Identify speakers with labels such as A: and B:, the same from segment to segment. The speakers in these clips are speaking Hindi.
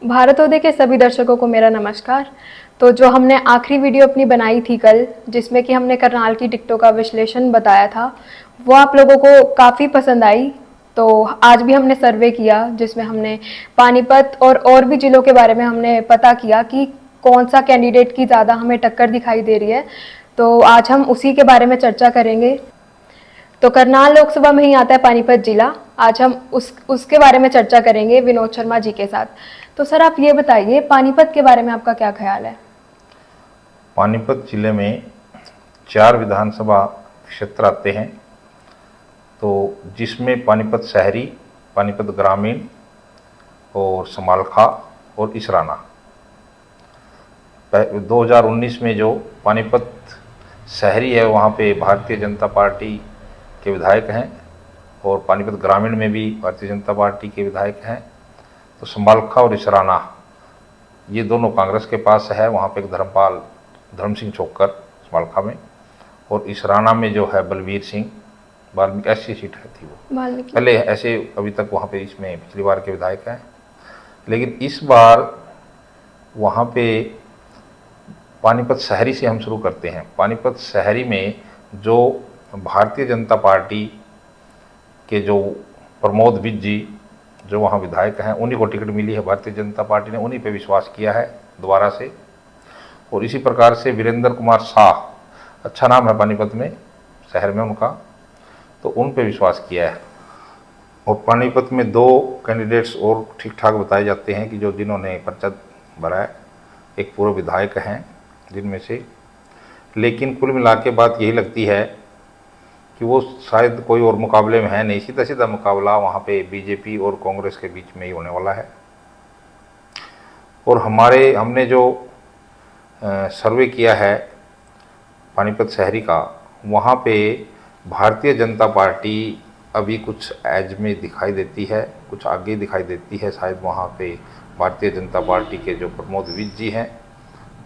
A: भारतोदय के सभी दर्शकों को मेरा नमस्कार। तो जो हमने आखिरी वीडियो अपनी बनाई थी कल, जिसमें कि हमने करनाल की टिकटों का विश्लेषण बताया था, वो आप लोगों को काफ़ी पसंद आई। तो आज भी हमने सर्वे किया, जिसमें हमने पानीपत और भी जिलों के बारे में हमने पता किया कि कौन सा कैंडिडेट की ज़्यादा हमें टक्कर दिखाई दे रही है। तो आज हम उसी के बारे में चर्चा करेंगे। तो करनाल लोकसभा में ही आता है पानीपत जिला। आज हम उसके बारे में चर्चा करेंगे विनोद शर्मा जी के साथ। तो सर, आप ये बताइए, पानीपत के बारे में आपका क्या ख्याल है?
B: पानीपत जिले में 4 विधानसभा क्षेत्र आते हैं, तो जिसमें पानीपत शहरी, पानीपत ग्रामीण और समालखा और इसराना। 2019 में जो पानीपत शहरी है वहाँ पे भारतीय जनता पार्टी के विधायक हैं, और पानीपत ग्रामीण में भी भारतीय जनता पार्टी के विधायक हैं। तो समालखा और इसराना ये दोनों कांग्रेस के पास है। वहाँ पे एक धर्म सिंह छोक्कर समालखा में, और इसराना में जो है बलबीर सिंह, वाल्मीकि ऐसी सीट है थी वो पहले, ऐसे अभी तक वहाँ पे इसमें पिछली बार के विधायक हैं। लेकिन इस बार वहाँ पे पानीपत शहरी से हम शुरू करते हैं। पानीपत शहरी में जो भारतीय जनता पार्टी के जो प्रमोद विज जी जो वहाँ विधायक हैं, उन्हीं को टिकट मिली है। भारतीय जनता पार्टी ने उन्हीं पे विश्वास किया है दोबारा से। और इसी प्रकार से वीरेंद्र कुमार शाह, अच्छा नाम है पानीपत में, शहर में उनका, तो उन पे विश्वास किया है। और पानीपत में 2 कैंडिडेट्स और ठीक ठाक बताए जाते हैं कि जिन्होंने पर्चा भरा है, एक पूर्व विधायक हैं जिनमें से। लेकिन कुल मिला के बात यही लगती है कि वो शायद कोई और मुकाबले में है नहीं। सीधा सीधा मुकाबला वहाँ पे बीजेपी और कांग्रेस के बीच में ही होने वाला है। और हमने जो सर्वे किया है पानीपत शहरी का, वहाँ पे भारतीय जनता पार्टी अभी कुछ एज में दिखाई देती है, कुछ आगे दिखाई देती है। शायद वहाँ पे भारतीय जनता पार्टी के जो प्रमोद विज जी हैं,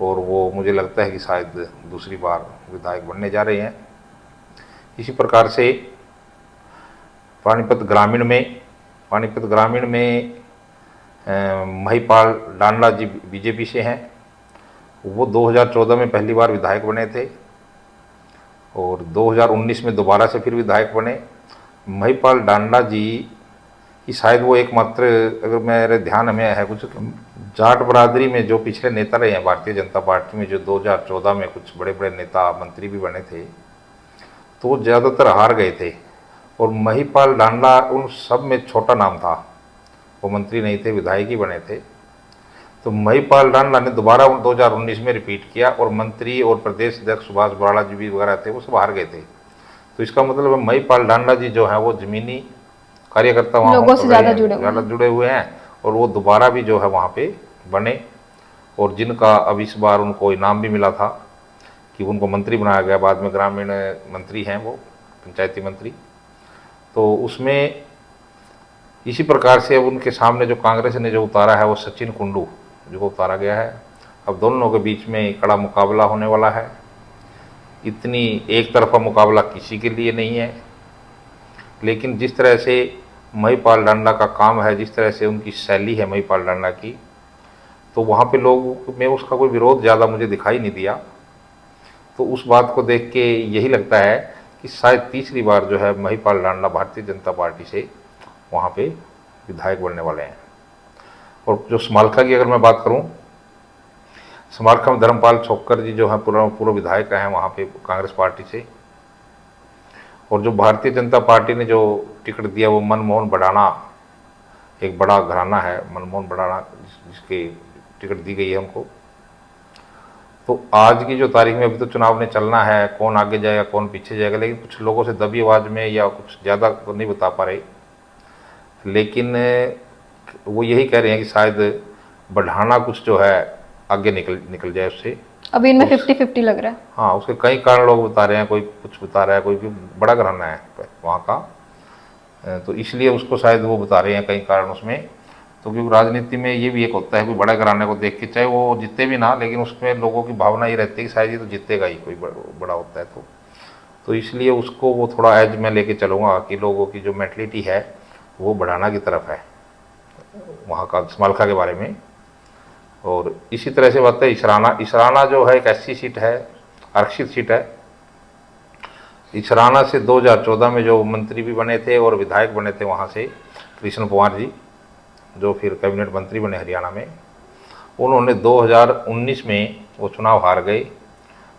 B: और वो मुझे लगता है कि शायद दूसरी बार विधायक बनने जा रहे हैं। इसी प्रकार से पानीपत ग्रामीण में महिपाल डांडा जी बीजेपी से हैं। वो 2014 में पहली बार विधायक बने थे, और 2019 में दोबारा से फिर विधायक बने। महिपाल डांडा जी की शायद वो एकमात्र, अगर मेरे ध्यान में है कुछ, जाट बरादरी में जो पिछले नेता रहे हैं भारतीय जनता पार्टी में, जो 2014 में कुछ बड़े बड़े नेता मंत्री भी बने थे, तो वो ज़्यादातर हार गए थे। और महिपाल डांडा उन सब में छोटा नाम था, वो मंत्री नहीं थे, विधायक ही बने थे। तो महिपाल डांडा ने दोबारा 2019 में रिपीट किया, और मंत्री और प्रदेश अध्यक्ष सुभाष बराला जी भी वगैरह थे, वो सब हार गए थे। तो इसका मतलब है महिपाल डांडा जी जो है वो जमीनी कार्यकर्ता वहाँ
A: लोगों से ज़्यादा
B: जुड़े हुए हैं, और वो दोबारा भी जो है वहाँ पे बने। और जिनका अब इस बार उनको इनाम भी मिला था कि उनको मंत्री बनाया गया, बाद में ग्रामीण मंत्री हैं वो, पंचायती मंत्री। तो उसमें इसी प्रकार से अब उनके सामने जो कांग्रेस ने जो उतारा है वो सचिन कुंडू जो उतारा गया है। अब दोनों के बीच में कड़ा मुकाबला होने वाला है। इतनी एक तरफा मुकाबला किसी के लिए नहीं है, लेकिन जिस तरह से महिपाल डांडा का काम है, जिस तरह से उनकी शैली है महिपाल डांडा की, तो वहाँ पे लोगों में उसका कोई विरोध ज़्यादा मुझे दिखाई नहीं दिया। तो उस बात को देख के यही लगता है कि शायद तीसरी बार जो है महिपाल डांडा भारतीय जनता पार्टी से वहाँ पे विधायक बनने वाले हैं। और जो समालखा की अगर मैं बात करूँ, समालखा में धर्मपाल छोक्कर जी जो है पूर्व विधायक हैं वहाँ पे कांग्रेस पार्टी से। और जो भारतीय जनता पार्टी ने जो टिकट दिया वो मनमोहन बड़ाना, एक बड़ा घराना है मनमोहन बड़ाना, जिसके टिकट दी गई है उनको। तो आज की जो तारीख में, अभी तो चुनाव ने चलना है, कौन आगे जाएगा कौन पीछे जाएगा, लेकिन कुछ लोगों से दबी आवाज़ में या कुछ ज़्यादा तो नहीं बता पा रहे, लेकिन वो यही कह रहे हैं कि शायद बढ़ाना कुछ जो है आगे निकल जाए उससे।
A: अभी इनमें 50-50 लग रहा है।
B: हाँ, उसके कई कारण लोग बता रहे हैं, कोई कुछ बता रहा है, कोई भी बड़ा घराना है वहाँ का, तो इसलिए उसको शायद वो बता रहे हैं कई कारण उसमें। तो क्योंकि राजनीति में ये भी एक होता है, कोई बड़ा घराने को देख के, चाहे वो जीते भी ना, लेकिन उसमें लोगों की भावना ये रहती है कि शायद ये तो जीतेगा ही, कोई बड़ा होता है तो इसलिए उसको वो थोड़ा एज में लेके चलूँगा कि लोगों की जो मेंटलिटी है वो बढ़ाना की तरफ है वहाँ का, समालखा के बारे में। और इसी तरह से बात है इसराना जो है एक SC सीट है, आरक्षित सीट है। इसराना से 2014 में जो मंत्री भी बने थे और विधायक बने थे वहाँ से कृष्ण कुमार जी, जो फिर कैबिनेट मंत्री बने हरियाणा में, उन्होंने 2019 में वो चुनाव हार गए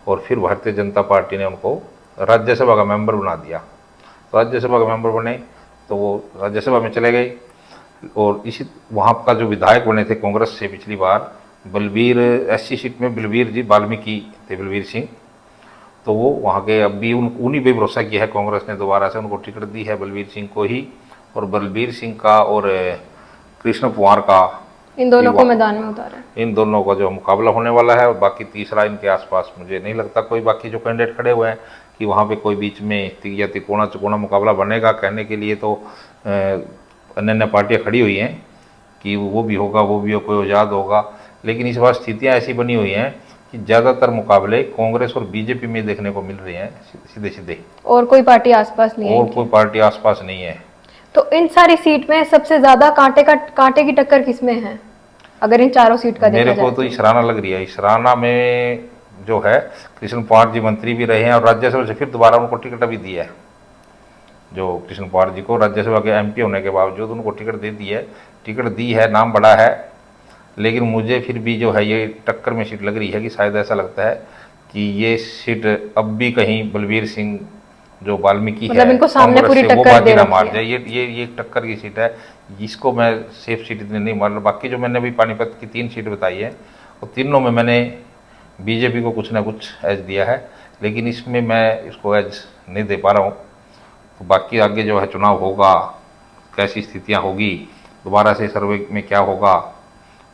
B: और फिर भारतीय जनता पार्टी ने उनको राज्यसभा का मेंबर बना दिया। तो राज्यसभा का मेंबर बने तो वो राज्यसभा में चले गए और इसी वहाँ का जो विधायक बने थे कांग्रेस से पिछली बार, बलबीर SC सीट में बलबीर जी वाल्मीकि थे, बलबीर सिंह, तो वो वहाँ के अभी उन्हीं पे भरोसा किया है कांग्रेस ने, दोबारा से उनको टिकट दी है बलबीर सिंह को ही। और बलबीर सिंह का और कृष्ण कुमार का,
A: इन दोनों को मैदान में उतारा है।
B: इन दोनों का जो मुकाबला होने वाला है। और बाकी तीसरा इनके आसपास मुझे नहीं लगता कोई बाकी जो कैंडिडेट खड़े हुए हैं कि वहाँ पे कोई बीच में या तिकोना चकोना मुकाबला बनेगा। कहने के लिए तो अन्य अन्य पार्टियाँ खड़ी हुई हैं कि वो भी होगा, वो भी हो, कोई आज़ाद होगा, लेकिन इस बार स्थितियाँ ऐसी बनी हुई हैं कि ज़्यादातर मुकाबले कांग्रेस और बीजेपी में देखने को मिल रहे हैं सीधे सीधे, और
A: कोई पार्टी आसपास नहीं है,
B: और कोई पार्टी आसपास नहीं है।
A: तो इन सारी सीट में सबसे ज्यादा कांटे की टक्कर किसमें है अगर इन चारों सीट का देखा
B: मेरे
A: जाए?
B: को तो इसराना लग रही है। इसराना में जो है कृष्ण कुमार जी मंत्री भी रहे हैं और राज्यसभा से फिर दोबारा उनको टिकट भी दी है। जो कृष्ण कुमार जी को राज्यसभा के MP होने के बावजूद उनको टिकट दे दी है, टिकट दी है, नाम बड़ा है, लेकिन मुझे फिर भी जो है ये टक्कर में सीट लग रही है कि शायद ऐसा लगता है कि ये सीट अब भी कहीं बलबीर सिंह जो वाल्मीकि है
A: इनको सामने पूरी
B: वो
A: टक्कर
B: बाजी ना मार जाए। ये एक टक्कर की सीट है, जिसको मैं सेफ सीट इतनी नहीं मान रहा। बाकी जो मैंने अभी पानीपत की 3 सीट बताई है, और तीनों में मैंने बीजेपी को कुछ ना कुछ एज दिया है, लेकिन इसमें मैं इसको एज नहीं दे पा रहा हूँ। तो बाकी आगे जो है चुनाव होगा, कैसी स्थितियाँ होगी, दोबारा से सर्वे में क्या होगा,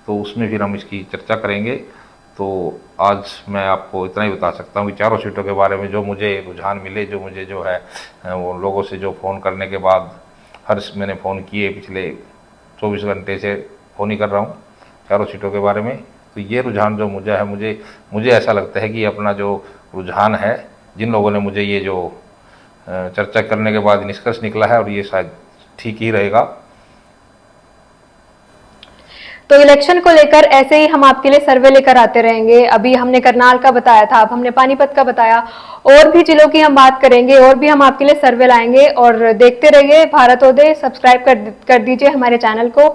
B: तो उसमें फिर हम इसकी चर्चा करेंगे। तो आज मैं आपको इतना ही बता सकता हूँ कि चारों सीटों के बारे में जो मुझे रुझान मिले, जो मुझे जो है वो लोगों से जो फ़ोन करने के बाद मैंने फ़ोन किए, पिछले 24 घंटे से फ़ोन ही कर रहा हूँ चारों सीटों के बारे में। तो ये रुझान जो मुझे है, मुझे ऐसा लगता है कि अपना जो रुझान है, जिन लोगों ने मुझे ये जो चर्चा करने के बाद निष्कर्ष निकला है, और ये शायद ठीक ही रहेगा।
A: तो इलेक्शन को लेकर ऐसे ही हम आपके लिए सर्वे लेकर आते रहेंगे। अभी हमने करनाल का बताया था, अब हमने पानीपत का बताया, और भी जिलों की हम बात करेंगे, और भी हम आपके लिए सर्वे लाएंगे। और देखते रहिए भारतोदय, सब्सक्राइब कर दीजिए हमारे चैनल को।